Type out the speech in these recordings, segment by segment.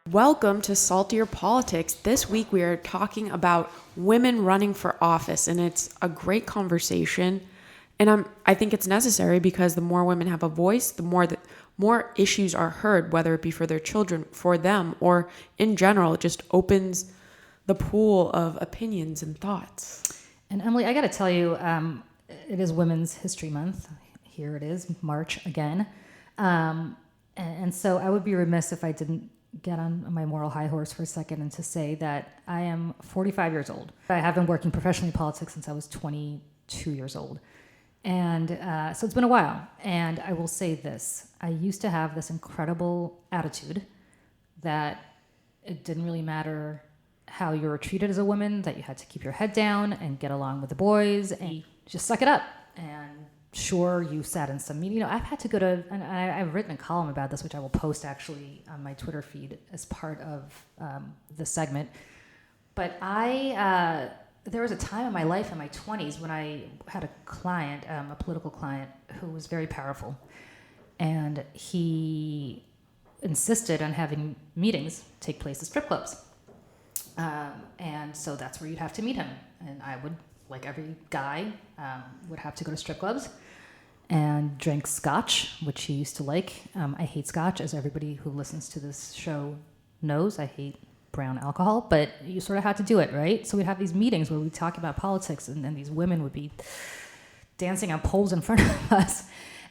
Welcome to Saltier Politics. This week we are talking about women running for office, and it's a great conversation. And I think it's necessary because the more women have a voice, the more issues are heard, whether it be for their children, for them, or in general. It just opens the pool of opinions and thoughts. And Emily, I got to tell you, it is Women's History Month. Here it is, March again. And so I would be remiss if I didn't get on my moral high horse for a second and to say that I am 45 years old. I have been working professionally in politics since I was 22 years old. And so it's been a while. And I will say this. I used to have this incredible attitude that it didn't really matter how you were treated as a woman, that you had to keep your head down and get along with the boys and just suck it up. And sure, you sat in some meeting. I've had to go to, and I've written a column about this, which I will post actually on my Twitter feed as part of the segment. But there was a time in my life in my 20s when I had a client, a political client, who was very powerful. And he insisted on having meetings take place at strip clubs. And so that's where you'd have to meet him. And I would, like every guy, would have to go to strip clubs and drink scotch, which he used to like. I hate scotch, as everybody who listens to this show knows. I hate brown alcohol, but you sort of had to do it, right? So we'd have these meetings where we'd talk about politics, and then these women would be dancing on poles in front of us.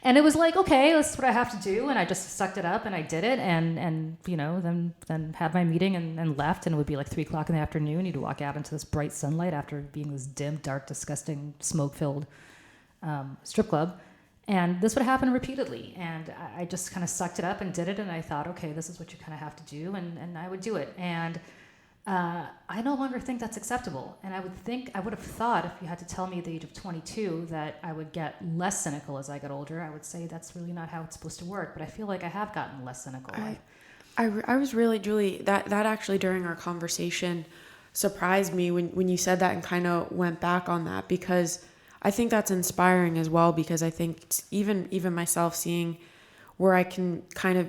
And it was like, okay, that's what I have to do. And I just sucked it up and I did it. And then had my meeting and left. And it would be like 3:00 in the afternoon. You'd walk out into this bright sunlight after being this dim, dark, disgusting, smoke-filled strip club. And this would happen repeatedly. And I just kind of sucked it up and did it. And I thought, okay, this is what you kind of have to do. And I would do it. And I no longer think that's acceptable. And I would have thought, if you had to tell me at the age of 22 that I would get less cynical as I got older, I would say that's really not how it's supposed to work. But I feel like I have gotten less cynical. I was really, Julie, that actually during our conversation surprised me when you said that and kind of went back on that, because I think that's inspiring as well, because I think even myself seeing where I can kind of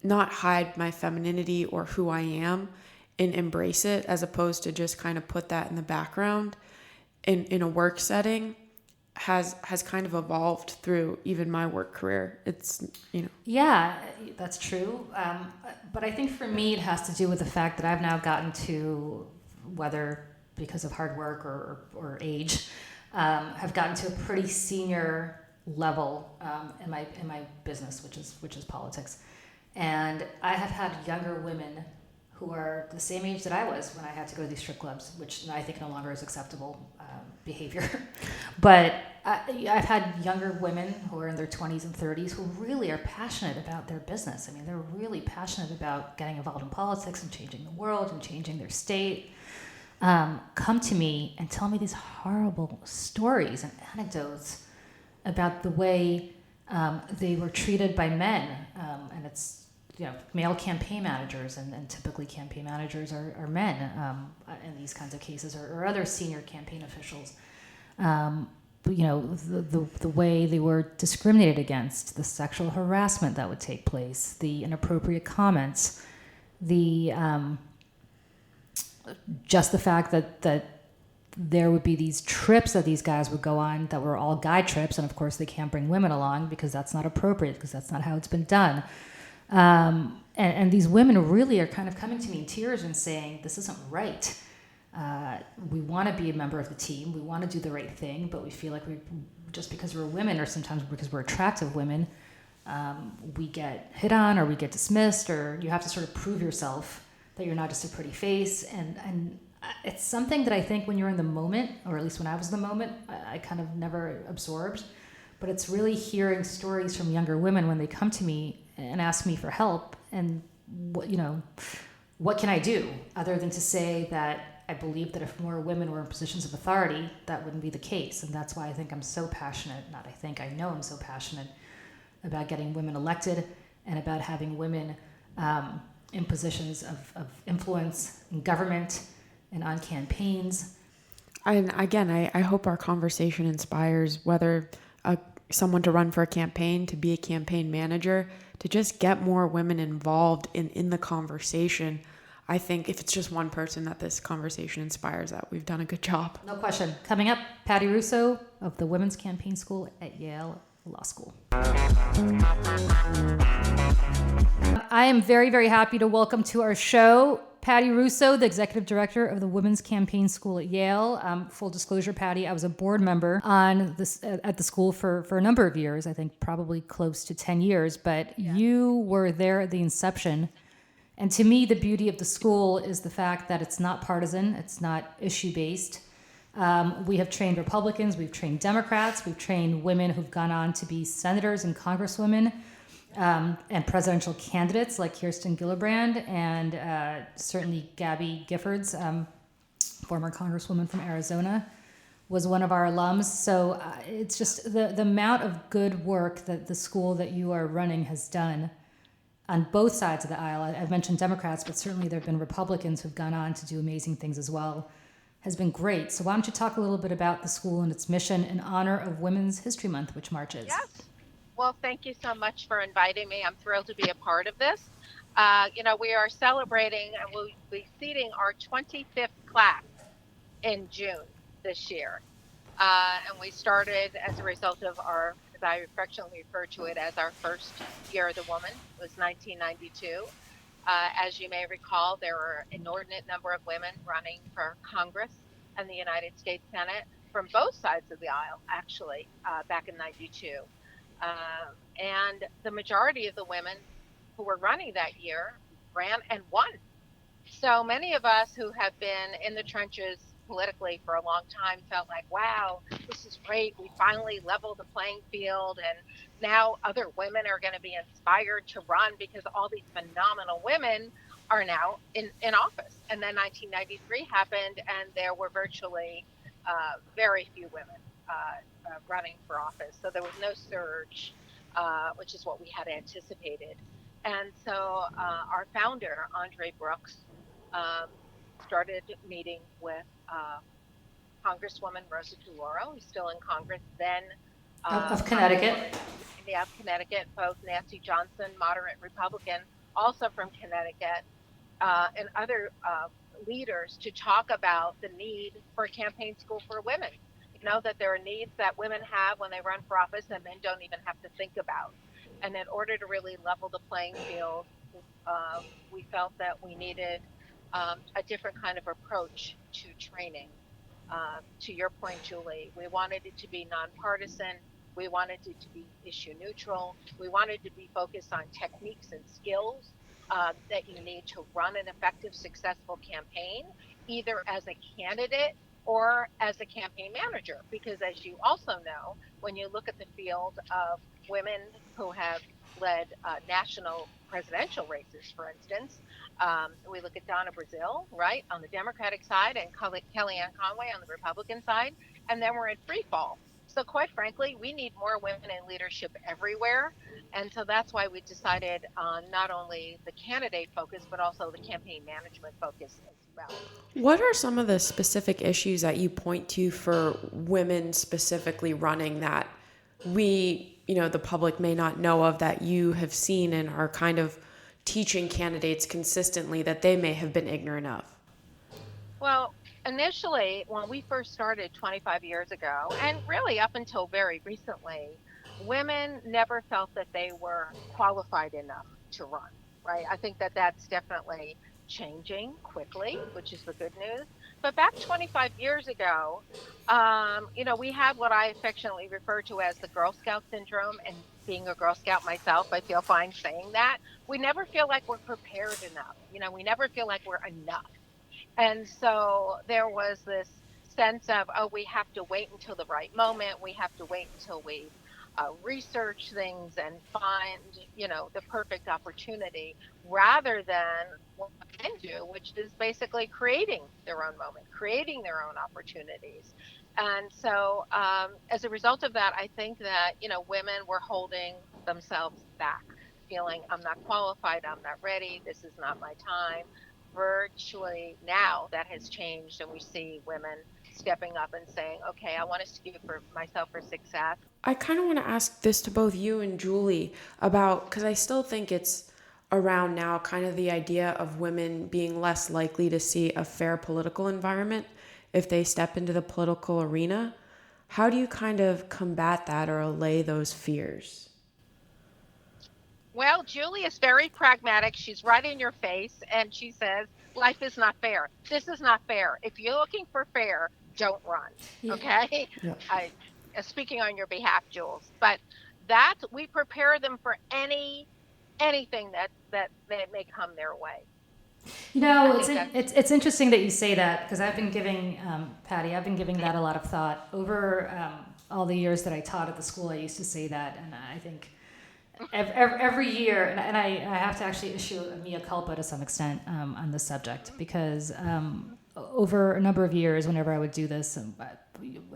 not hide my femininity or who I am and embrace it, as opposed to just kind of put that in the background in a work setting, has kind of evolved through even my work career. It's, Yeah, that's true. But I think for me, it has to do with the fact that I've now gotten to, whether because of hard work or age, have gotten to a pretty senior level in my business, which is politics. And I have had younger women who are the same age that I was when I had to go to these strip clubs, which I think no longer is acceptable behavior. But I've had younger women who are in their 20s and 30s who really are passionate about their business. I mean, they're really passionate about getting involved in politics and changing the world and changing their state. Come to me and tell me these horrible stories and anecdotes about the way they were treated by men. And it's, male campaign managers, and typically campaign managers are men in these kinds of cases, or other senior campaign officials. The way they were discriminated against, the sexual harassment that would take place, the inappropriate comments, just the fact that there would be these trips that these guys would go on that were all guy trips, and of course they can't bring women along because that's not appropriate, because that's not how it's been done. And these women really are kind of coming to me in tears and saying, this isn't right. We want to be a member of the team. We want to do the right thing, but we feel like just because we're women, or sometimes because we're attractive women, we get hit on, or we get dismissed, or you have to sort of prove yourself that you're not just a pretty face. And it's something that I think when you're in the moment, or at least when I was in the moment, I kind of never absorbed. But it's really hearing stories from younger women when they come to me and ask me for help, and what can I do, other than to say that I believe that if more women were in positions of authority, that wouldn't be the case. And that's why I think I'm so passionate, I know I'm so passionate about getting women elected and about having women in positions of influence in government and on campaigns. And again, I hope our conversation inspires, whether someone to run for a campaign, to be a campaign manager, to just get more women involved in the conversation. I think if it's just one person that this conversation inspires, that we've done a good job. No question. Coming up, Patti Russo of the Women's Campaign School at Yale Law School. I am very, very happy to welcome to our show Patti Russo, the executive director of the Women's Campaign School at Yale. Full disclosure, Patti, I was a board member on this at the school for a number of years, I think probably close to 10 years, but you were there at the inception. And to me, the beauty of the school is the fact that it's not partisan, it's not issue-based. We have trained Republicans, we've trained Democrats, we've trained women who've gone on to be senators and congresswomen, and presidential candidates like Kirsten Gillibrand and certainly Gabby Giffords, former congresswoman from Arizona, was one of our alums. So it's just the amount of good work that the school that you are running has done on both sides of the aisle. I've mentioned Democrats, but certainly there have been Republicans who've gone on to do amazing things as well, has been great. So why don't you talk a little bit about the school and its mission in honor of Women's History Month, which marches? Yes. Well, thank you so much for inviting me. I'm thrilled to be a part of this. We are celebrating and we'll be seating our 25th class in June this year. And we started as a result of our, as I affectionately refer to it as our first year of the woman, it was 1992. As you may recall, there were an inordinate number of women running for Congress and the United States Senate from both sides of the aisle, actually, back in 92. And the majority of the women who were running that year ran and won. So many of us who have been in the trenches politically for a long time felt like, wow, this is great. We finally leveled the playing field, and now other women are going to be inspired to run because all these phenomenal women are now in office. And then 1993 happened, and there were virtually very few women running for office. So there was no surge, which is what we had anticipated. And so our founder, Andre Brooks, started meeting with Congresswoman Rosa DeLauro, who's still in Congress then. Of Connecticut. Yeah, Connecticut, both Nancy Johnson, moderate Republican, also from Connecticut, and other leaders to talk about the need for a campaign school for women. You know, that there are needs that women have when they run for office and men don't even have to think about. And in order to really level the playing field, we felt that we needed a different kind of approach to training. To your point, Julie, we wanted it to be nonpartisan. We wanted it to be issue neutral. We wanted to be focused on techniques and skills that you need to run an effective, successful campaign, either as a candidate or as a campaign manager. Because as you also know, when you look at the field of women who have led national presidential races, for instance, we look at Donna Brazile, right, on the Democratic side, and Kellyanne Conway on the Republican side, and then we're in free fall. So quite frankly, we need more women in leadership everywhere. And so that's why we decided on not only the candidate focus, but also the campaign management focus as well. What are some of the specific issues that you point to for women specifically running that we, the public may not know of, that you have seen and are kind of teaching candidates consistently that they may have been ignorant of? Well, initially, when we first started 25 years ago, and really up until very recently, women never felt that they were qualified enough to run, right? I think that that's definitely changing quickly, which is the good news. But back 25 years ago, we had what I affectionately refer to as the Girl Scout syndrome. And being a Girl Scout myself, I feel fine saying that. We never feel like we're prepared enough. We never feel like we're enough. And so there was this sense of, we have to wait until the right moment. We have to wait until we research things and find, the perfect opportunity, rather than what men do, which is basically creating their own moment, creating their own opportunities. And so as a result of that, I think that, women were holding themselves back, feeling I'm not qualified, I'm not ready, this is not my time. Virtually now that has changed, and we see women stepping up and saying, okay, I want to skew for myself for success. I kind of want to ask this to both you and Julie about, because I still think it's around now kind of the idea of women being less likely to see a fair political environment if they step into the political arena. How do you kind of combat that or allay those fears? Well, Julie is very pragmatic. She's right in your face, and she says, life is not fair. This is not fair. If you're looking for fair, don't run. Yeah. Okay? Yeah. I speaking on your behalf, Jules. But that we prepare them for anything that may come their way. It's interesting that you say that, because I've been giving, Patty, I've been giving that a lot of thought. Over all the years that I taught at the school, I used to say that, and I think every year, and I have to actually issue a mea culpa to some extent on this subject, because over a number of years, whenever I would do this,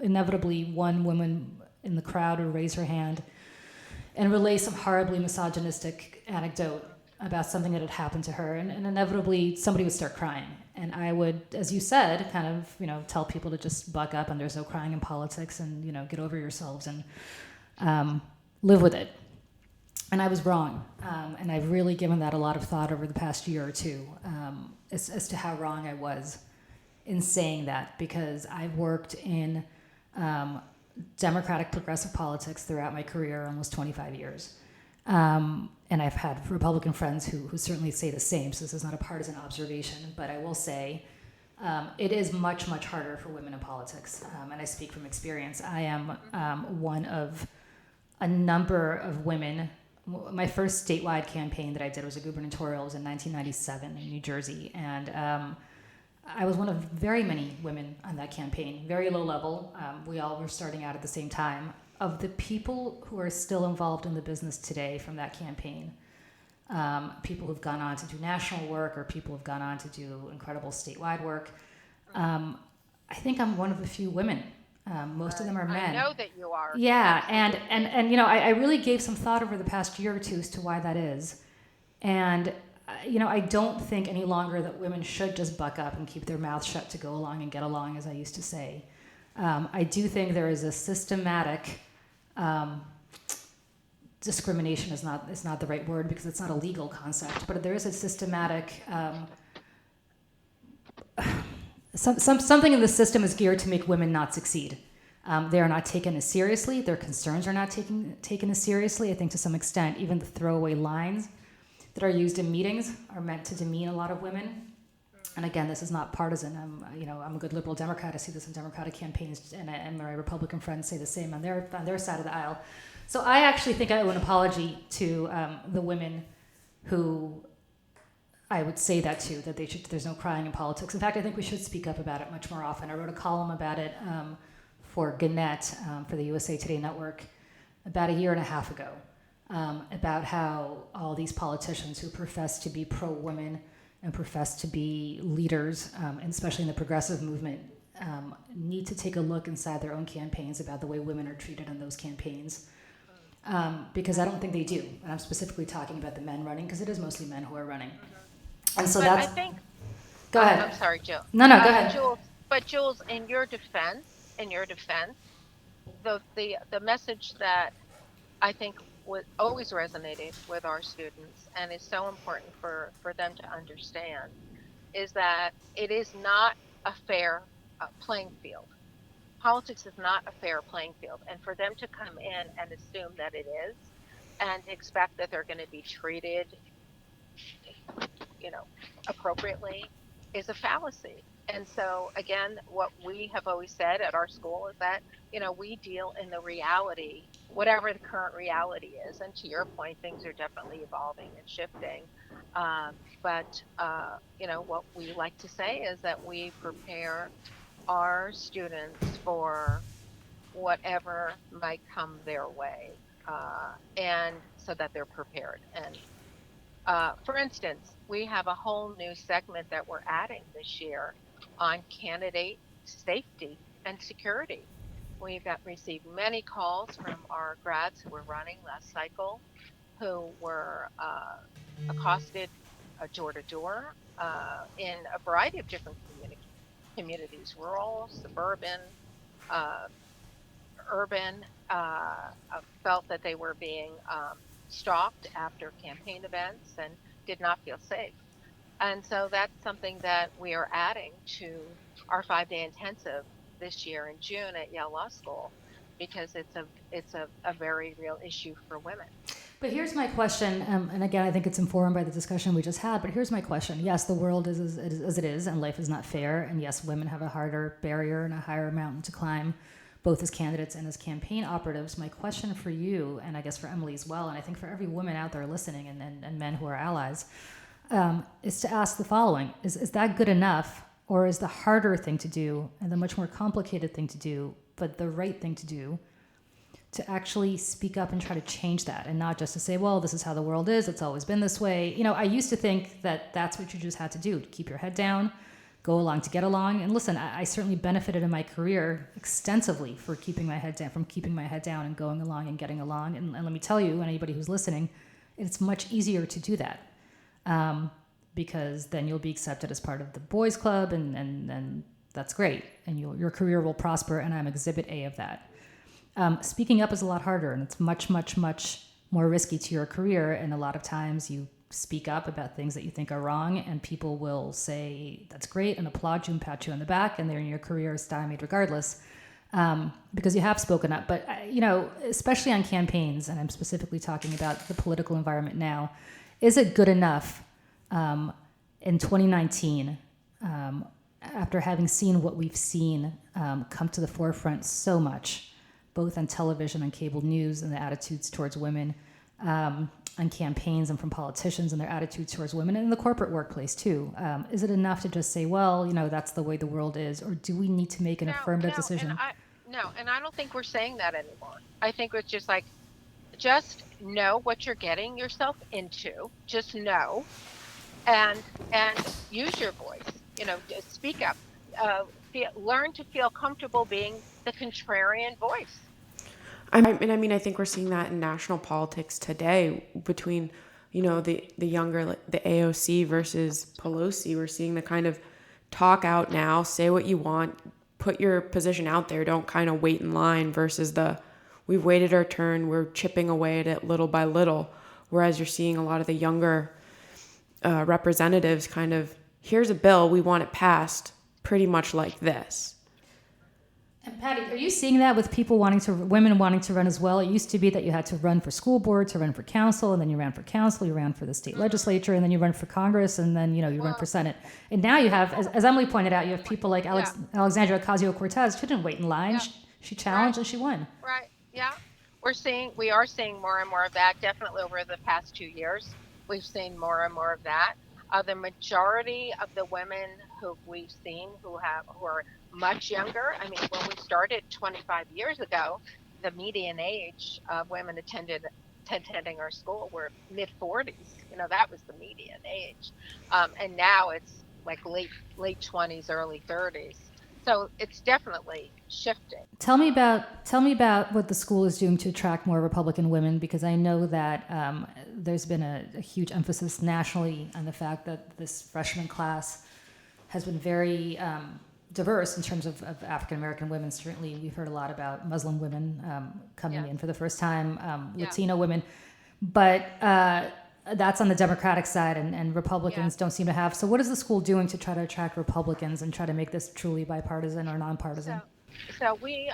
inevitably one woman in the crowd would raise her hand and relay some horribly misogynistic anecdote about something that had happened to her, and inevitably somebody would start crying. And I would, as you said, kind of, tell people to just buck up, and there's no crying in politics, and, get over yourselves and live with it. And I was wrong. And I've really given that a lot of thought over the past year or two, as to how wrong I was in saying that, because I've worked in Democratic progressive politics throughout my career, almost 25 years. And I've had Republican friends who certainly say the same, so this is not a partisan observation, but I will say it is much, much harder for women in politics, and I speak from experience. I am one of a number of women. My first statewide campaign that I did was a gubernatorial. It was in 1997 in New Jersey, and I was one of very many women on that campaign, very low level. We all were starting out at the same time. Of the people who are still involved in the business today from that campaign, people who've gone on to do national work or people who've gone on to do incredible statewide work, I think I'm one of the few women. Most of them are men. I know that you are. Yeah, and I really gave some thought over the past year or two as to why that is. And, I don't think any longer that women should just buck up and keep their mouths shut to go along and get along, as I used to say. I do think there is a systematic discrimination is not the right word, because it's not a legal concept, but there is a systematic something in the system is geared to make women not succeed. They are not taken as seriously. Their concerns are not taken as seriously. I think to some extent, even the throwaway lines that are used in meetings are meant to demean a lot of women. And again, this is not partisan. I'm a good liberal Democrat. I see this in Democratic campaigns, and my Republican friends say the same on their side of the aisle. So I actually think I owe an apology to the women who I would say that to, that there's no crying in politics. In fact, I think we should speak up about it much more often. I wrote a column about it for Gannett, for the USA Today network, about a year and a half ago, about how all these politicians who profess to be pro-women and profess to be leaders, and especially in the progressive movement, need to take a look inside their own campaigns about the way women are treated in those campaigns. Because I don't think they do. And I'm specifically talking about the men running, because it is mostly men who are running. And so I think. Go ahead. I'm sorry, Jill. No, go ahead. Jules, in your defense, the message that I think always resonated with our students and is so important for them to understand is that it is not a fair playing field. Politics is not a fair playing field, and for them to come in and assume that it is and expect that they're going to be treated appropriately is a fallacy. And so again, what we have always said at our school is that we deal in the reality, whatever the current reality is. And to your point, things are definitely evolving and shifting. But what we like to say is that we prepare our students for whatever might come their way, and so that they're prepared. And for instance, we have a whole new segment that we're adding this year on candidate safety and security. We've received many calls from our grads who were running last cycle, who were accosted door to door in a variety of different communities, rural, suburban, uh, urban, felt that they were being stalked after campaign events and did not feel safe. And so that's something that we are adding to our 5-day intensive this year in June at Yale Law School, because it's a very real issue for women. But here's my question, and again, I think it's informed by the discussion we just had, but here's my question. Yes, the world is as it is, and life is not fair, and yes, women have a harder barrier and a higher mountain to climb, both as candidates and as campaign operatives. My question for you, and I guess for Emily as well, and I think for every woman out there listening and men who are allies, is to ask the following. Is that good enough, or is the harder thing to do and the much more complicated thing to do, but the right thing to do, to actually speak up and try to change that, and not just to say, well, this is how the world is, it's always been this way. You know, I used to think that that's what you just had to do, to keep your head down, go along to get along. And listen, I certainly benefited in my career extensively from keeping my head down and going along and getting along. And let me tell you, anybody who's listening, it's much easier to do that, because then you'll be accepted as part of the boys club, and that's great, and your career will prosper, and I'm exhibit A of that. Speaking up is a lot harder, and it's much, much, much more risky to your career. And a lot of times you speak up about things that you think are wrong, and people will say, that's great, and applaud you and pat you on the back, and then your career is stymied regardless, because you have spoken up. But, especially on campaigns, and I'm specifically talking about the political environment now, is it good enough in 2019, after having seen what we've seen come to the forefront so much, both on television and cable news, and the attitudes towards women, on campaigns, and from politicians and their attitudes towards women, and in the corporate workplace too? Is it enough to just say, well, that's the way the world is, or do we need to make an affirmative decision? And I don't think we're saying that anymore. I think it's just like, just know what you're getting yourself into. Just know, and use your voice. Just speak up. Learn to feel comfortable being the contrarian voice. I think we're seeing that in national politics today between, the younger, the AOC versus Pelosi. We're seeing the kind of talk out now, say what you want, put your position out there, don't kind of wait in line, versus we've waited our turn, we're chipping away at it little by little. Whereas you're seeing a lot of the younger representatives kind of, here's a bill, we want it passed pretty much like this. And Patti, are you seeing that with women wanting to run as well? It used to be that you had to run for school board, to run for council, and then you ran for council, you ran for the state legislature, and then you run for Congress, and then, you run for Senate. And now you have, as Emily pointed out, you have people like Alexandria Ocasio-Cortez. She didn't wait in line. Yeah. She challenged and she won. Right. Yeah. We are seeing more and more of that. Definitely over the past 2 years, we've seen more and more of that. The majority of the women who we've seen who are much younger. I mean, when we started 25 years ago, the median age of women attending our school were mid-40s. That was the median age. And now it's like late 20s, early 30s. So it's definitely shifting. Tell me about what the school is doing to attract more Republican women, because I know that there's been a huge emphasis nationally on the fact that this freshman class has been very diverse in terms of African American women. Certainly, we've heard a lot about Muslim women coming in for the first time, Latino women, but that's on the Democratic side, and Republicans don't seem to have. So what is the school doing to try to attract Republicans and try to make this truly bipartisan or nonpartisan? So we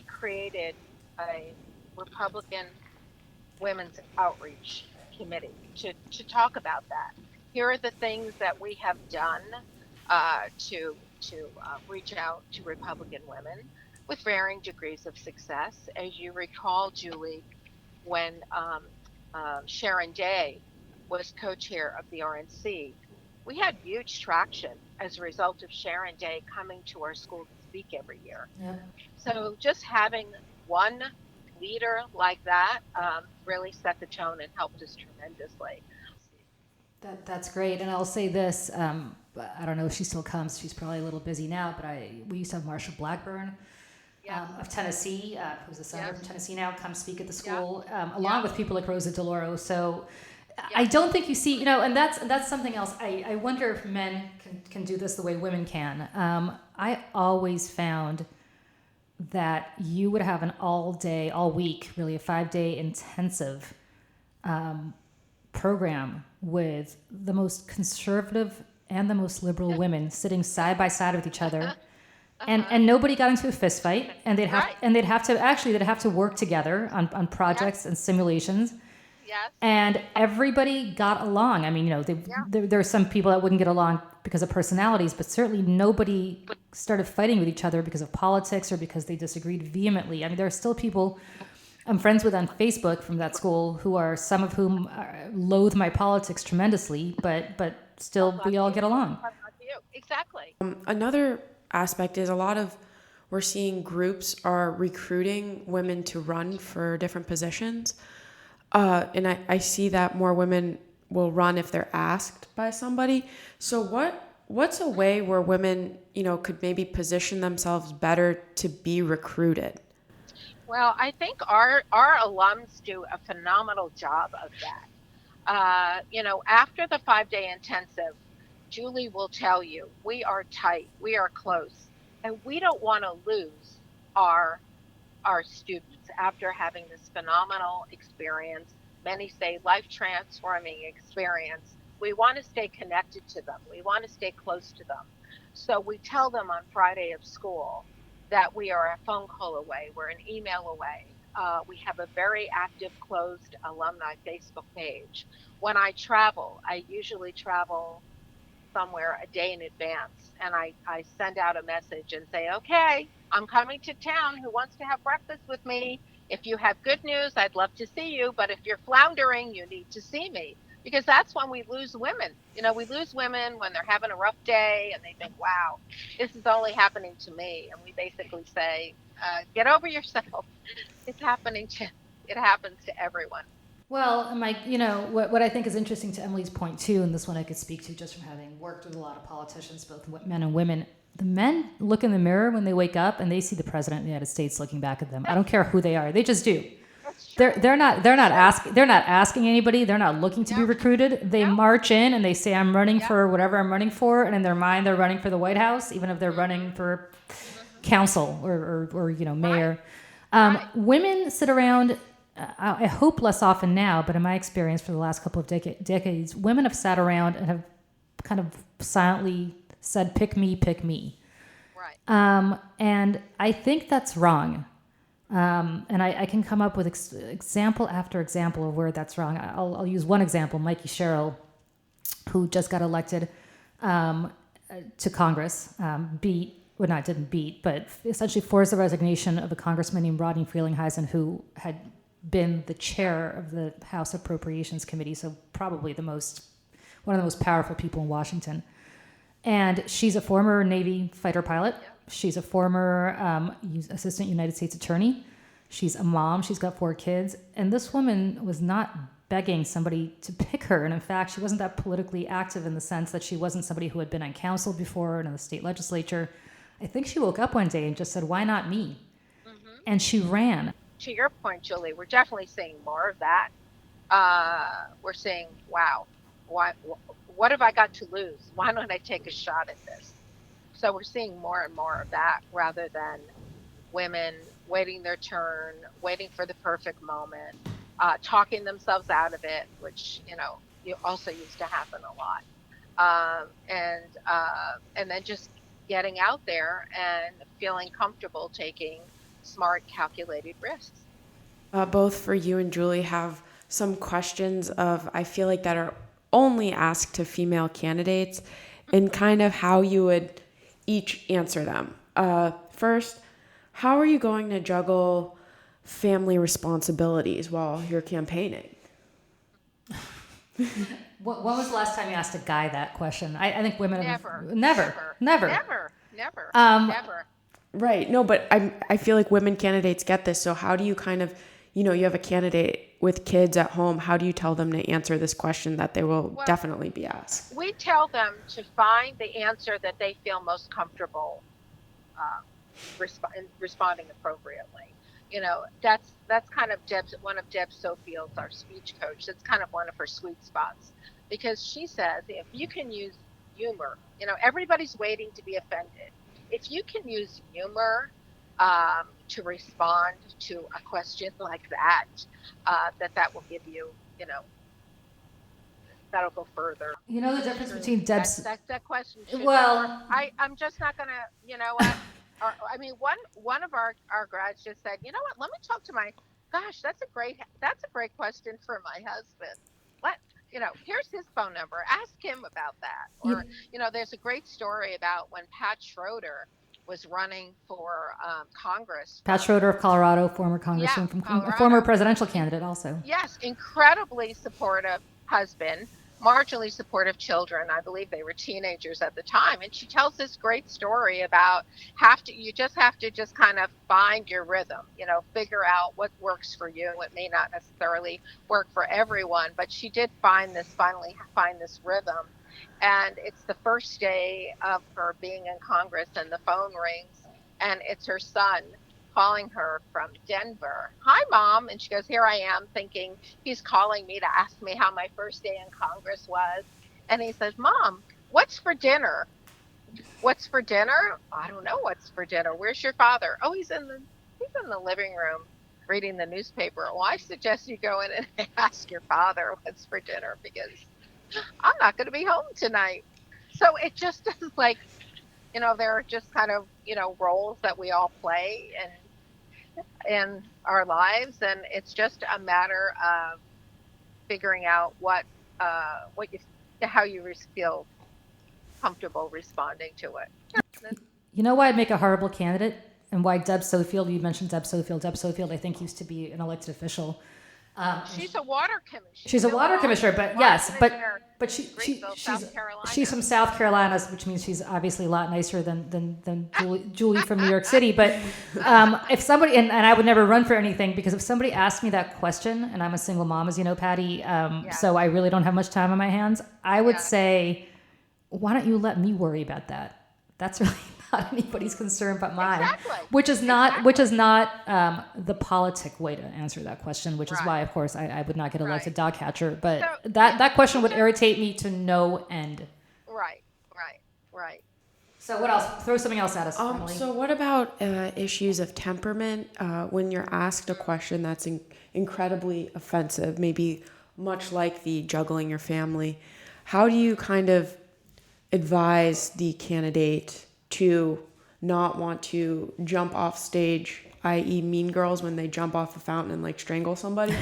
created a Republican Women's Outreach Committee to talk about that. Here are the things that we have done to reach out to Republican women with varying degrees of success. As you recall, Julie, when Sharon Day was co-chair of the RNC, we had huge traction as a result of Sharon Day coming to our school to speak every year. Yeah. So just having one leader like that really set the tone and helped us tremendously. That's great. And I'll say this, I don't know if she still comes, she's probably a little busy now, but we used to have Marsha Blackburn of Tennessee, who's a senator from Tennessee now, come speak at the school, along with people like Rosa DeLauro. So I don't think you see, and that's something else. I wonder if men can do this the way women can. I always found that you would have an all week, really a 5-day intensive program with the most conservative and the most liberal women sitting side by side with each other. And nobody got into a fist fight, and they'd have to work together on projects and simulations. Yes. And everybody got along. I mean, there are some people that wouldn't get along because of personalities, but certainly nobody started fighting with each other because of politics or because they disagreed vehemently. I mean, there are still people I'm friends with on Facebook from that school some of whom loathe my politics tremendously, but still we all get along. Exactly. Another aspect is we're seeing groups are recruiting women to run for different positions. And I see that more women will run if they're asked by somebody. So what's a way where women, could maybe position themselves better to be recruited? Well, I think our alums do a phenomenal job of that. After the 5-day intensive, Julie will tell you, we are tight, we are close, and we don't want to lose our students after having this phenomenal experience. Many say life transforming experience. We want to stay connected to them. We want to stay close to them. So we tell them on Friday of school that we are a phone call away, we're an email away. We have a very active closed alumni Facebook page. When I travel, I usually travel somewhere a day in advance, and I send out a message and say, okay, I'm coming to town. Who wants to have breakfast with me? If you have good news, I'd love to see you. But if you're floundering, you need to see me. Because that's when we lose women. We lose women when they're having a rough day and they think, wow, this is only happening to me. And we basically say, get over yourself. It happens to everyone. Well, Mike, what I think is interesting to Emily's point too, and this one I could speak to just from having worked with a lot of politicians, both men and women. The men look in the mirror when they wake up and they see the president of the United States looking back at them. I don't care who they are; they just do. They're not asking anybody. They're not looking to be recruited. They march in and they say, "I'm running for whatever I'm running for," and in their mind, they're running for the White House, even if they're running for council or mayor. Women sit around. I hope less often now, but in my experience for the last couple of decades, women have sat around and have kind of silently said, pick me. Right. And I think that's wrong. And I can come up with example after example of where that's wrong. I'll use one example, Mikey Sherrill, who just got elected to Congress, didn't beat, but essentially forced the resignation of a congressman named Rodney Frelinghuysen, who had been the chair of the House Appropriations Committee, so probably one of the most powerful people in Washington. And she's a former Navy fighter pilot. Yep. She's a former assistant United States attorney. She's a mom. She's got 4 kids. And this woman was not begging somebody to pick her. And in fact, she wasn't that politically active in the sense that she wasn't somebody who had been on council before and in the state legislature. I think she woke up one day and just said, why not me? Mm-hmm. And she ran. To your point, Julie, we're definitely seeing more of that. We're saying, wow, what have I got to lose? Why don't I take a shot at this? So we're seeing more and more of that rather than women waiting their turn, waiting for the perfect moment, talking themselves out of it, which, you also used to happen a lot. And then just getting out there and feeling comfortable taking smart, calculated risks. Both for you and Julie have some questions I feel like that are only asked to female candidates and kind of how you would each answer them. First, how are you going to juggle family responsibilities while you're campaigning? When was the last time you asked a guy that question? I think women never. Right. No, but I feel like women candidates get this. So how do you kind of, you have a candidate with kids at home. How do you tell them to answer this question that they will definitely be asked? We tell them to find the answer that they feel most comfortable responding appropriately. that's kind of one of Deb Sofield's, our speech coach. That's kind of one of her sweet spots, because she says if you can use humor, everybody's waiting to be offended. If you can use humor to respond to a question like that, that will give you, that'll go further. You know the difference between Deb's. That question. Well, I'm just not gonna. You know what? I mean, one of our grads just said, you know what? Let me talk to my. Gosh, that's a great question for my husband. Here's his phone number. Ask him about that. Or there's a great story about when Pat Schroeder was running for Congress. Pat Schroeder of Colorado, former congressman from Colorado. Former presidential candidate also. Yes, incredibly supportive husband, marginally supportive children. I believe they were teenagers at the time. And she tells this great story about you just have to kind of find your rhythm, figure out what works for you. It may not necessarily work for everyone, but she did finally find this rhythm. And it's the first day of her being in Congress, and the phone rings, and it's her son calling her from Denver. Hi, Mom. And she goes, here I am, thinking he's calling me to ask me how my first day in Congress was. And he says, Mom, what's for dinner? What's for dinner? I don't know what's for dinner. Where's your father? Oh, he's in the living room reading the newspaper. Well, I suggest you go in and ask your father what's for dinner, because I'm not going to be home tonight. So it just is like, there are just kind of, roles that we all play in our lives. And it's just a matter of figuring out how you feel comfortable responding to it. You know why I'd make a horrible candidate, and why Deb Sofield, you mentioned Deb Sofield, I think, used to be an elected official. She's a water commissioner. She's a water commissioner, but yes, but she's from South Carolina, which means she's obviously a lot nicer than Julie from New York City. But if somebody, and I would never run for anything, because if somebody asked me that question, and I'm a single mom, as you know, Patty, so I really don't have much time on my hands, I would say, why don't you let me worry about that? That's really not anybody's concern but mine. Exactly. Which is not the politic way to answer that question, which is why, of course, I would not get elected dog catcher. But so, that question would irritate me to no end. Right. So what else? Throw something else at us, Emily. So what about issues of temperament when you're asked a question that's incredibly offensive, maybe much like the juggling your family? How do you kind of advise the candidate to not want to jump off stage, i.e. Mean Girls when they jump off a fountain and like strangle somebody?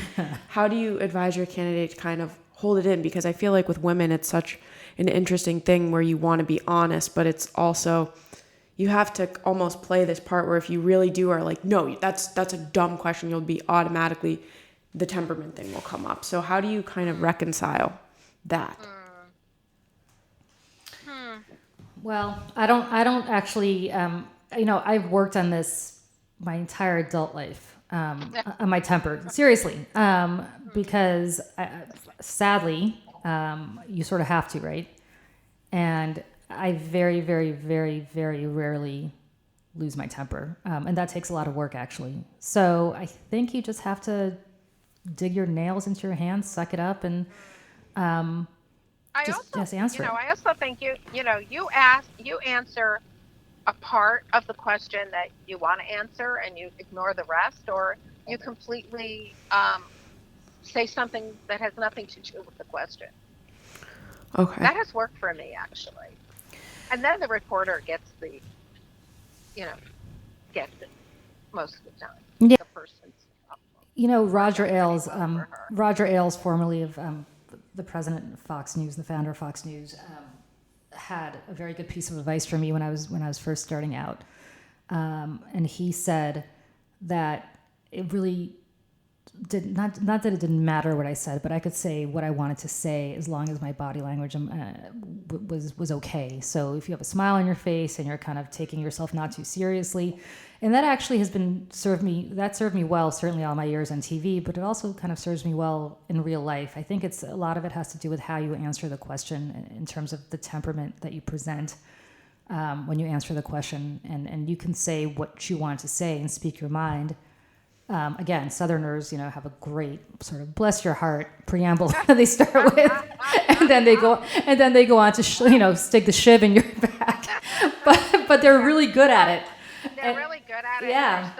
How do you advise your candidate to kind of hold it in? Because I feel like with women, it's such an interesting thing where you want to be honest, but it's also, you have to almost play this part where if you really do are like, no, that's a dumb question, you'll be automatically, the temperament thing will come up. So how do you kind of reconcile that? Well, I don't actually, I've worked on this my entire adult life, on my temper, seriously, because sadly, you sort of have to, right? And I very, very, very, very rarely lose my temper. And that takes a lot of work, actually. So I think you just have to dig your nails into your hands, suck it up, and just answer it. I also think you answer a part of the question that you want to answer and you ignore the rest, or you completely say something that has nothing to do with the question. Okay. That has worked for me, actually. And then the reporter gets it most of the time. Yeah. The person's Roger Ailes, formerly of the president of Fox News, the founder of Fox News, had a very good piece of advice for me when I was first starting out, and he said that it really did not that it didn't matter what I said, but I could say what I wanted to say as long as my body language was okay. So if you have a smile on your face and you're kind of taking yourself not too seriously, and that actually has served me well, certainly all my years on TV, but it also kind of serves me well in real life. I think a lot of it has to do with how you answer the question in terms of the temperament that you present when you answer the question, and you can say what you want to say and speak your mind. again, Southerners, have a great sort of bless your heart preamble that they start with, and then they go on to stick the shiv in your back, but they're really good at it. They're really good at it. Yeah.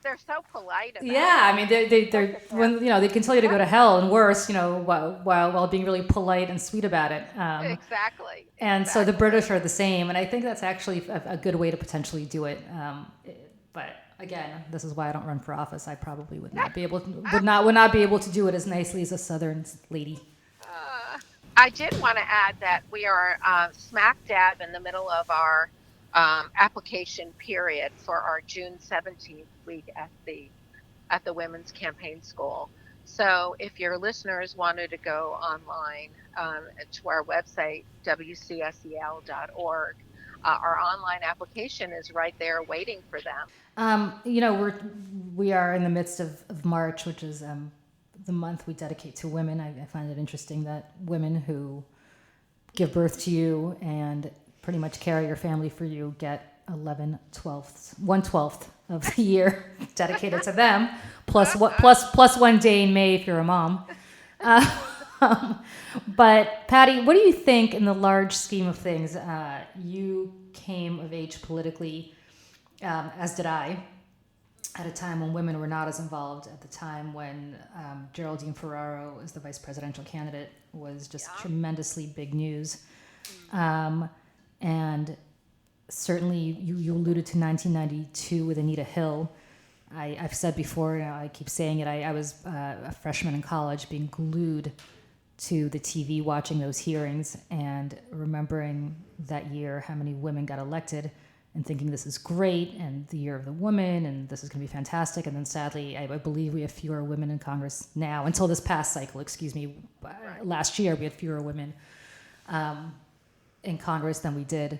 They're so polite about it. Yeah, I mean, they're when they can tell you to go to hell and worse, while being really polite and sweet about it. Exactly. And so the British are the same, and I think that's actually a good way to potentially do it. But again, this is why I don't run for office. I probably would not be able to do it as nicely as a Southern lady. I did want to add that we are smack dab in the middle of our application period for our June 17th week at the Women's Campaign School. So if your listeners wanted to go online to our website, wcsel.org, our online application is right there waiting for them. We are in the midst of March, which is the month we dedicate to women. I find it interesting that women who give birth to you and pretty much carry your family for you get 1/12 of the year dedicated to them, plus 1 day in May if you're a mom. But Patti, what do you think in the large scheme of things? You came of age politically, as did I, at a time when women were not as involved, at the time when Geraldine Ferraro as the vice presidential candidate was just tremendously big news. And certainly you alluded to 1992 with Anita Hill. I've said before, I keep saying it, I was a freshman in college being glued to the TV watching those hearings and remembering that year how many women got elected and thinking this is great and the year of the woman and this is going to be fantastic. And then sadly, I believe we have fewer women in Congress now, until this past cycle, last year we had fewer women in Congress than we did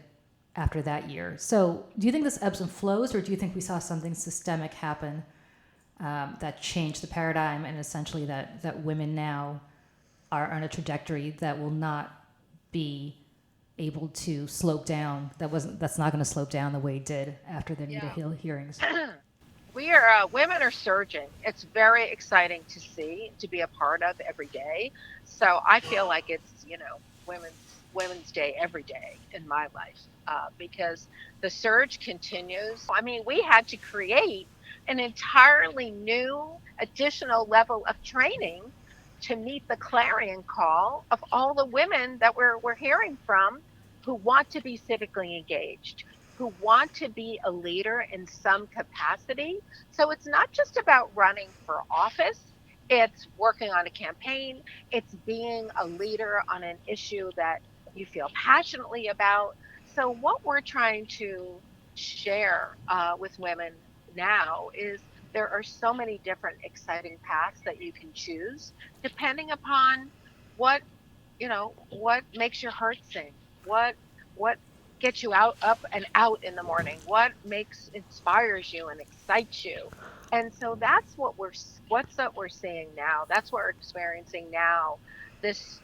after that year. So do you think this ebbs and flows, or do you think we saw something systemic happen that changed the paradigm and essentially that women now are on a trajectory that will not be able to slope down, that's not going to slope down the way it did after the Anita Hill hearings? Women are surging. It's very exciting to see, to be a part of every day. So I feel like it's, Women's Day every day in my life, because the surge continues. I mean, we had to create an entirely new additional level of training to meet the clarion call of all the women that we're hearing from who want to be civically engaged, who want to be a leader in some capacity. So it's not just about running for office. It's working on a campaign. It's being a leader on an issue that you feel passionately about. So what we're trying to share with women now is there are so many different exciting paths that you can choose depending upon what makes your heart sing, what gets you up and out in the morning, what inspires you and excites you. And so that's what we're seeing now. That's what we're experiencing now. This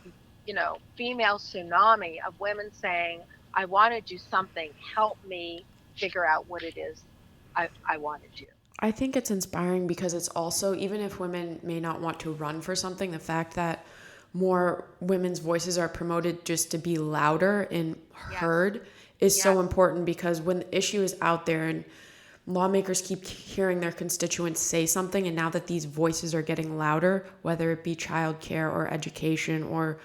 female tsunami of women saying, I want to do something, help me figure out what it is I want to do. I think it's inspiring because it's also, even if women may not want to run for something, the fact that more women's voices are promoted just to be louder and heard is so important, because when the issue is out there and lawmakers keep hearing their constituents say something, and now that these voices are getting louder, whether it be childcare or education or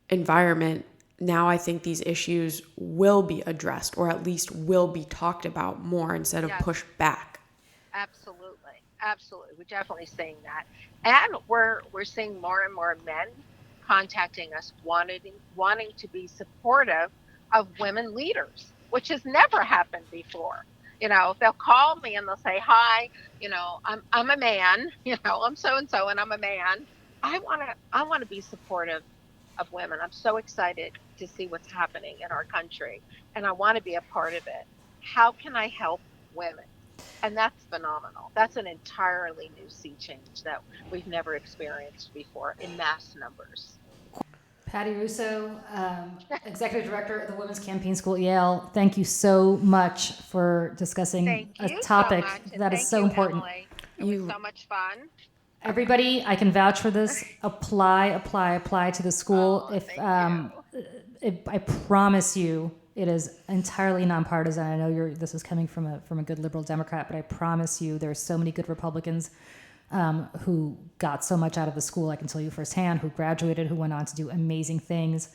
environment, now I think these issues will be addressed, or at least will be talked about more instead of pushed back. Absolutely. We're definitely seeing that. And we're seeing more and more men contacting us wanting to be supportive of women leaders, which has never happened before. They'll call me and they'll say, hi, I'm a man, I'm so-and-so and I'm a man. I want to be supportive of women. I'm so excited to see what's happening in our country, and I want to be a part of it. How can I help women? And that's phenomenal. That's an entirely new sea change that we've never experienced before in mass numbers. Patti Russo, Executive Director of the Women's Campaign School at Yale, thank you so much for discussing a topic that is so important. Emily. It was so much fun. Everybody, I can vouch for this. Apply to the school. I promise you, it is entirely nonpartisan. I know this is coming from a good liberal Democrat, but I promise you, there's so many good Republicans who got so much out of the school. I can tell you firsthand, who graduated, who went on to do amazing things.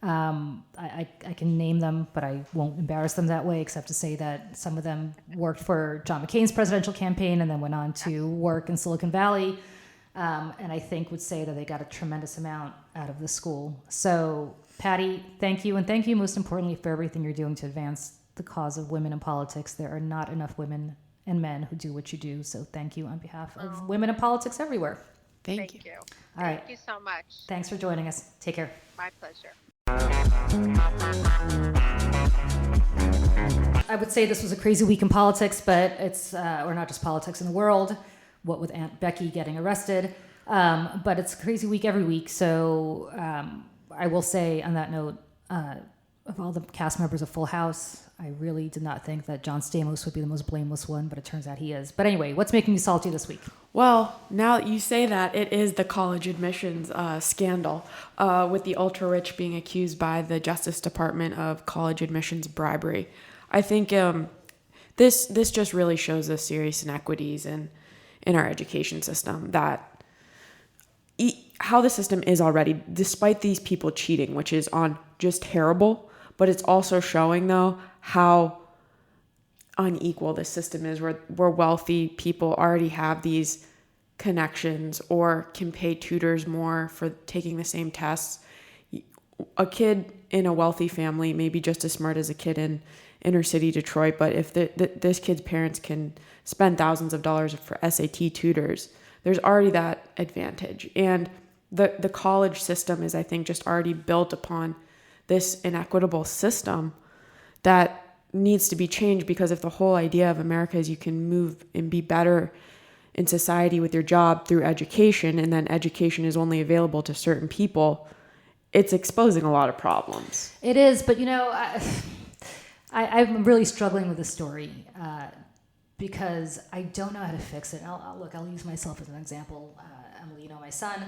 I can name them, but I won't embarrass them that way, except to say that some of them worked for John McCain's presidential campaign and then went on to work in Silicon Valley, and I think would say that they got a tremendous amount out of the school. So, Patti, thank you, and thank you most importantly for everything you're doing to advance the cause of women in politics. There are not enough women and men who do what you do, so thank you on behalf of women in politics everywhere. Thank you. All right. Thank you so much. Thanks for joining us. Take care. My pleasure. I would say this was a crazy week in politics, but it's, or not just politics, in the world, what with Aunt Becky getting arrested. But it's a crazy week every week. So I will say on that note, of all the cast members of Full House, I really did not think that John Stamos would be the most blameless one, but it turns out he is. But anyway, what's making you salty this week? Well, now that you say that, it is the college admissions scandal, with the ultra-rich being accused by the Justice Department of college admissions bribery. I think this just really shows the serious inequities in our education system, that how the system is already, despite these people cheating, which is on just terrible, but it's also showing, though, how unequal the system is, where wealthy people already have these connections or can pay tutors more for taking the same tests. A kid in a wealthy family may be just as smart as a kid in inner city Detroit, but if this kid's parents can spend thousands of dollars for SAT tutors, there's already that advantage. And the college system is, I think, just already built upon this inequitable system that needs to be changed, because if the whole idea of America is you can move and be better in society with your job through education, and then education is only available to certain people, it's exposing a lot of problems. It is, but I'm really struggling with this story because I don't know how to fix it. I'll use myself as an example. Emily, my son,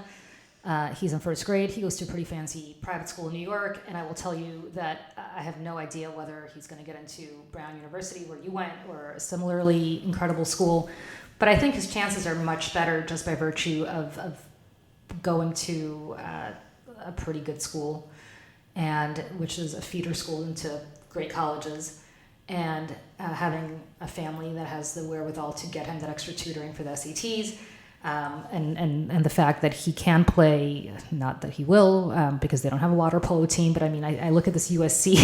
he's in first grade. He goes to a pretty fancy private school in New York, and I will tell you that I have no idea whether he's going to get into Brown University, where you went, or a similarly incredible school. But I think his chances are much better just by virtue of going to a pretty good school, and which is a feeder school into great colleges, and having a family that has the wherewithal to get him that extra tutoring for the SATs. And the fact that he can play, not that he will, because they don't have a water polo team, but I mean, I look at this USC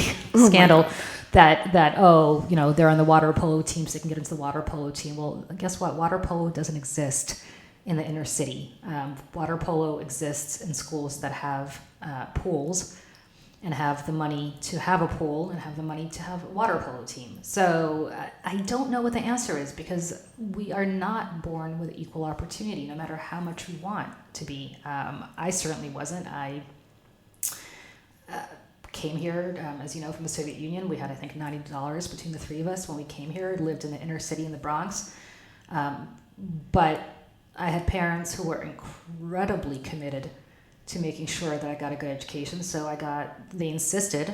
scandal that they're on the water polo team, so they can get into the water polo team. Well, guess what? Water polo doesn't exist in the inner city. Water polo exists in schools that have pools, and have the money to have a pool, and have the money to have a water polo team. So I don't know what the answer is, because we are not born with equal opportunity, no matter how much we want to be. I certainly wasn't. I came here, as you know, from the Soviet Union. We had, I think, $90 between the three of us when we came here, lived in the inner city in the Bronx. But I had parents who were incredibly committed to making sure that I got a good education. So they insisted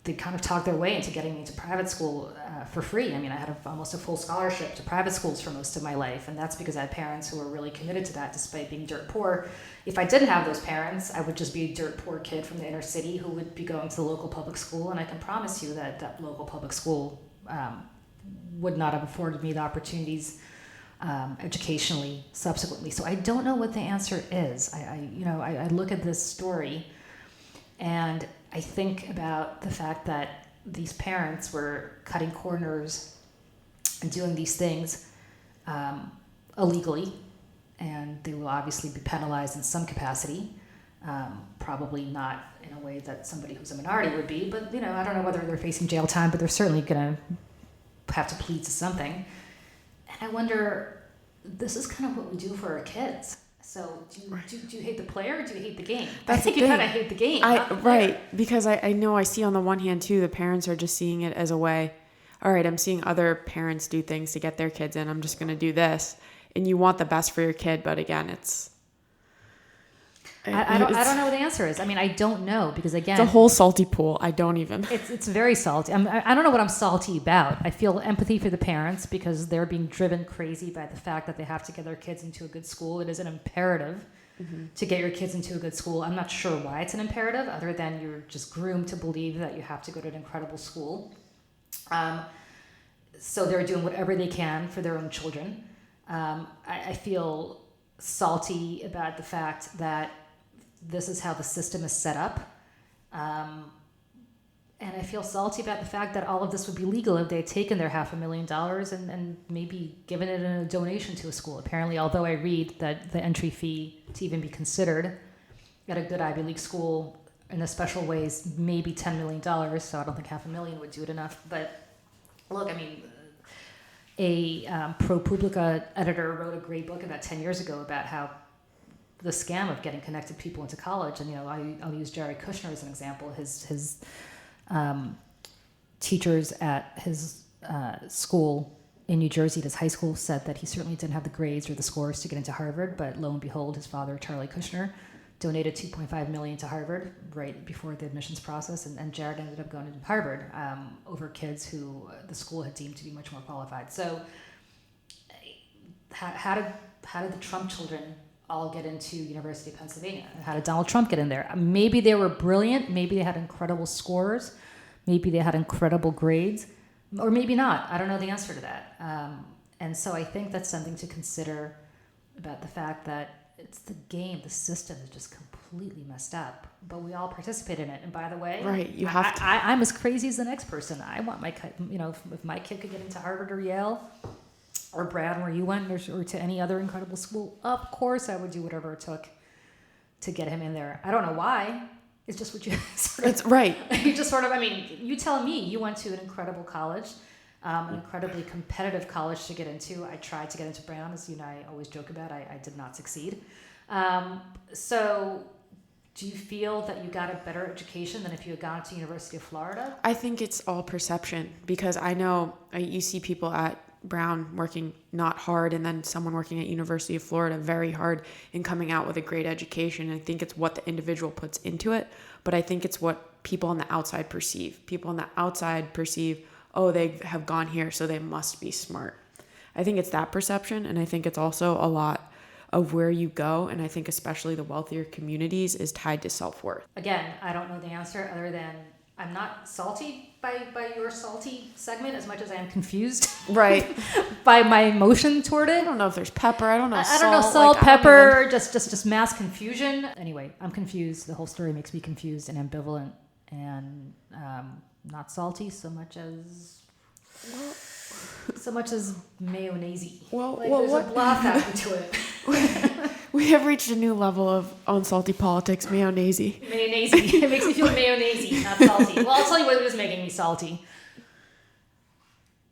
they kind of talked their way into getting me to private school for free. I mean, I had almost a full scholarship to private schools for most of my life. And that's because I had parents who were really committed to that, despite being dirt poor. If I didn't have those parents, I would just be a dirt poor kid from the inner city who would be going to the local public school. And I can promise you that local public school would not have afforded me the opportunities educationally subsequently. So I don't know what the answer is. I look at this story and I think about the fact that these parents were cutting corners and doing these things illegally, and they will obviously be penalized in some capacity, probably not in a way that somebody who's a minority would be, but I don't know whether they're facing jail time, but they're certainly going to have to plead to something. And I wonder, this is kind of what we do for our kids. So do you hate the player, or do you hate the game? I think you kind of hate the game. Right, because I know I see on the one hand too, the parents are just seeing it as a way. all right, I'm seeing other parents do things to get their kids in. I'm just going to do this. And you want the best for your kid. But again, I don't know what the answer is. I mean, I don't know because again, it's a whole salty pool. I don't even. It's very salty. I don't know what I'm salty about. I feel empathy for the parents because they're being driven crazy by the fact that they have to get their kids into a good school. It is an imperative to get your kids into a good school. I'm not sure why it's an imperative other than you're just groomed to believe that you have to go to an incredible school. So they're doing whatever they can for their own children. I feel salty about the fact that this is how the system is set up. And I feel salty about the fact that all of this would be legal if they had taken their $500,000 and maybe given it in a donation to a school. Apparently, although I read that the entry fee to even be considered at a good Ivy League school in a special way is maybe $10 million, so I don't think $500,000 would do it enough. But look, I mean, a ProPublica editor wrote a great book about 10 years ago about how the scam of getting connected people into college. And, I'll use Jared Kushner as an example. His teachers at his school in New Jersey, at his high school, said that he certainly didn't have the grades or the scores to get into Harvard. But lo and behold, his father, Charlie Kushner, donated $2.5 million to Harvard right before the admissions process. And Jared ended up going to Harvard over kids who the school had deemed to be much more qualified. So how did the Trump children all get into University of Pennsylvania? How did Donald Trump get in there? Maybe they were brilliant. Maybe they had incredible scores. Maybe they had incredible grades. Or maybe not. I don't know the answer to that. And so I think that's something to consider about the fact that it's the game. The system is just completely messed up. But we all participate in it. And by the way, right, you have to. I'm as crazy as the next person. I want my kid, if my kid could get into Harvard or Yale, or Brown, where you went, or to any other incredible school, of course I would do whatever it took to get him in there. I don't know why. It's just what you It's right. You just you tell me you went to an incredible college, an incredibly competitive college to get into. I tried to get into Brown, as you and I always joke about. I did not succeed. So do you feel that you got a better education than if you had gone to University of Florida? I think it's all perception because I know you see people at Brown working not hard and then someone working at University of Florida very hard and coming out with a great education. I think it's what the individual puts into it, but I think it's what people on the outside perceive. People on the outside perceive, oh, they have gone here, so they must be smart. I think it's that perception, and I think it's also a lot of where you go, and I think especially the wealthier communities is tied to self-worth. Again, I don't know the answer other than I'm not salty by your salty segment as much as I am confused. Right. by my emotion toward it. I don't know if there's pepper. I don't know. I don't know salt, pepper, just mass confusion. Anyway, I'm confused. The whole story makes me confused and ambivalent and not salty so much as mayonnaise. Well, there's a blah factor to it. We have reached a new level of on Salty Politics, mayonnaise. Mayonnaise. It makes me feel mayonnaise, not salty. Well, I'll tell you what was making me salty.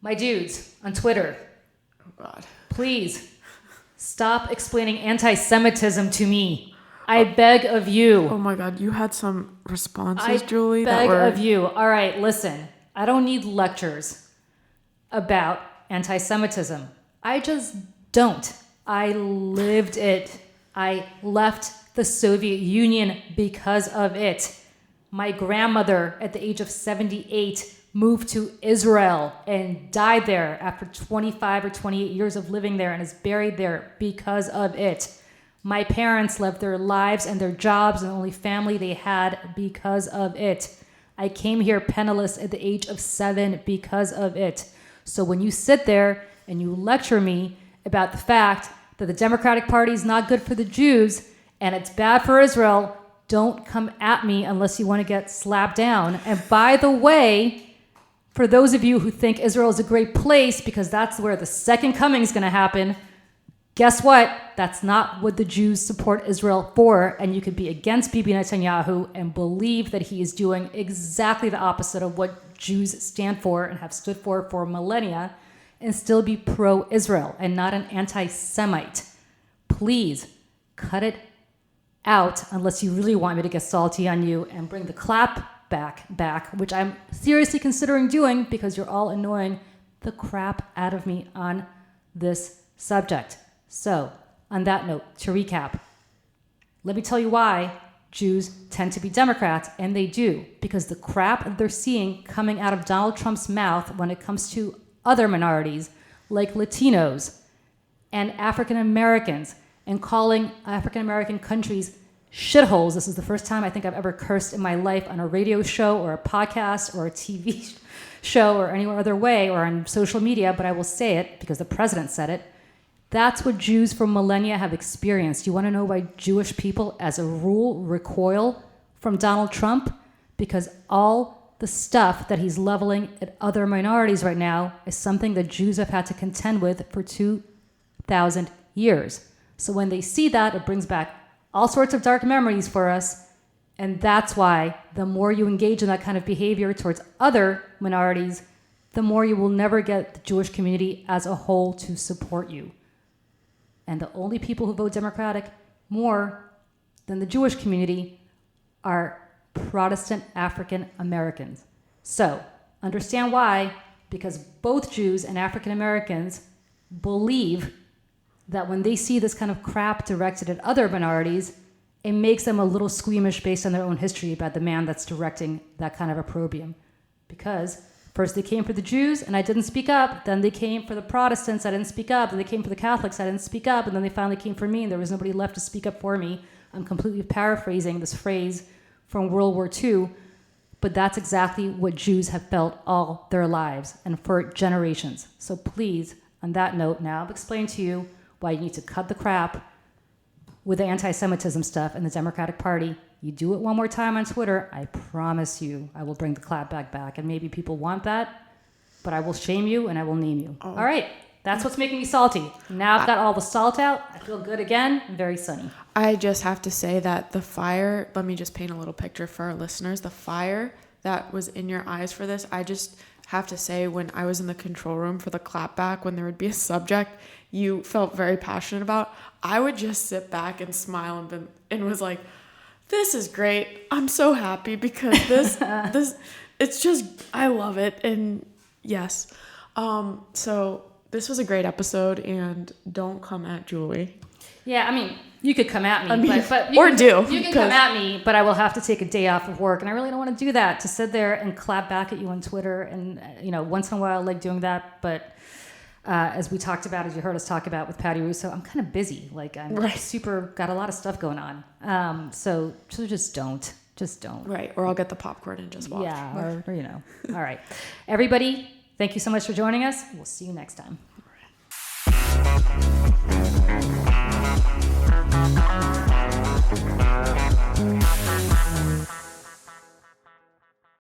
My dudes on Twitter. Oh, God. Please stop explaining anti-Semitism to me. I beg of you. Oh, my God. You had some responses, Julie. I beg of you. All right, listen. I don't need lectures about anti-Semitism. I just don't. I lived it. I left the Soviet Union because of it. My grandmother, at the age of 78, moved to Israel and died there after 25 or 28 years of living there and is buried there because of it. My parents left their lives and their jobs and the only family they had because of it. I came here penniless at the age of 7 because of it. So when you sit there and you lecture me about the fact that the Democratic Party is not good for the Jews and it's bad for Israel, don't come at me unless you want to get slapped down. And by the way, for those of you who think Israel is a great place because that's where the second coming is going to happen, guess what? That's not what the Jews support Israel for. And you could be against Bibi Netanyahu and believe that he is doing exactly the opposite of what Jews stand for and have stood for millennia, and still be pro-Israel and not an anti-Semite. Please cut it out unless you really want me to get salty on you and bring the clap back, which I'm seriously considering doing because you're all annoying the crap out of me on this subject. So, on that note, to recap, let me tell you why Jews tend to be Democrats, and they do, because the crap they're seeing coming out of Donald Trump's mouth when it comes to other minorities like Latinos and African Americans, and calling African American countries shitholes. This is the first time I think I've ever cursed in my life on a radio show or a podcast or a TV show or any other way or on social media, but I will say it because the president said it. That's what Jews for millennia have experienced. You want to know why Jewish people, as a rule, recoil from Donald Trump? Because all the stuff that he's leveling at other minorities right now is something that Jews have had to contend with for 2,000 years. So when they see that, it brings back all sorts of dark memories for us. And that's why the more you engage in that kind of behavior towards other minorities, the more you will never get the Jewish community as a whole to support you. And the only people who vote Democratic more than the Jewish community are Protestant African Americans. So understand why, because both Jews and African Americans believe that when they see this kind of crap directed at other minorities, it makes them a little squeamish based on their own history about the man that's directing that kind of opprobrium. Because first they came for the Jews and I didn't speak up, then they came for the Protestants, I didn't speak up, then they came for the Catholics, I didn't speak up, and then they finally came for me and there was nobody left to speak up for me. I'm completely paraphrasing this phrase from World War II, but that's exactly what Jews have felt all their lives and for generations. So please, on that note, now I've explained to you why you need to cut the crap with the anti-Semitism stuff in the Democratic Party. You do it one more time on Twitter, I promise you I will bring the clapback back. And maybe people want that, but I will shame you and I will name you. Oh. All right, that's what's making me salty. Now I've got all the salt out. I feel good again. I'm very sunny. I just have to say that the fire, let me just paint a little picture for our listeners. The fire that was in your eyes for this, I just have to say when I was in the control room for the clapback, when there would be a subject you felt very passionate about, I would just sit back and smile and was like, this is great. I'm so happy because this it's just, I love it. And yes. So this was a great episode and don't come at Julie. Yeah, I mean, you could come at me, but you can come at me, but I will have to take a day off of work. And I really don't want to do that, to sit there and clap back at you on Twitter. And, once in a while I like doing that. But as we talked about, as you heard us talk about with Patti Russo, I'm kind of busy. Like I'm got a lot of stuff going on. So just don't. Right. Or I'll get the popcorn and just watch. Yeah. Or All right. Everybody, thank you so much for joining us. We'll see you next time. All right.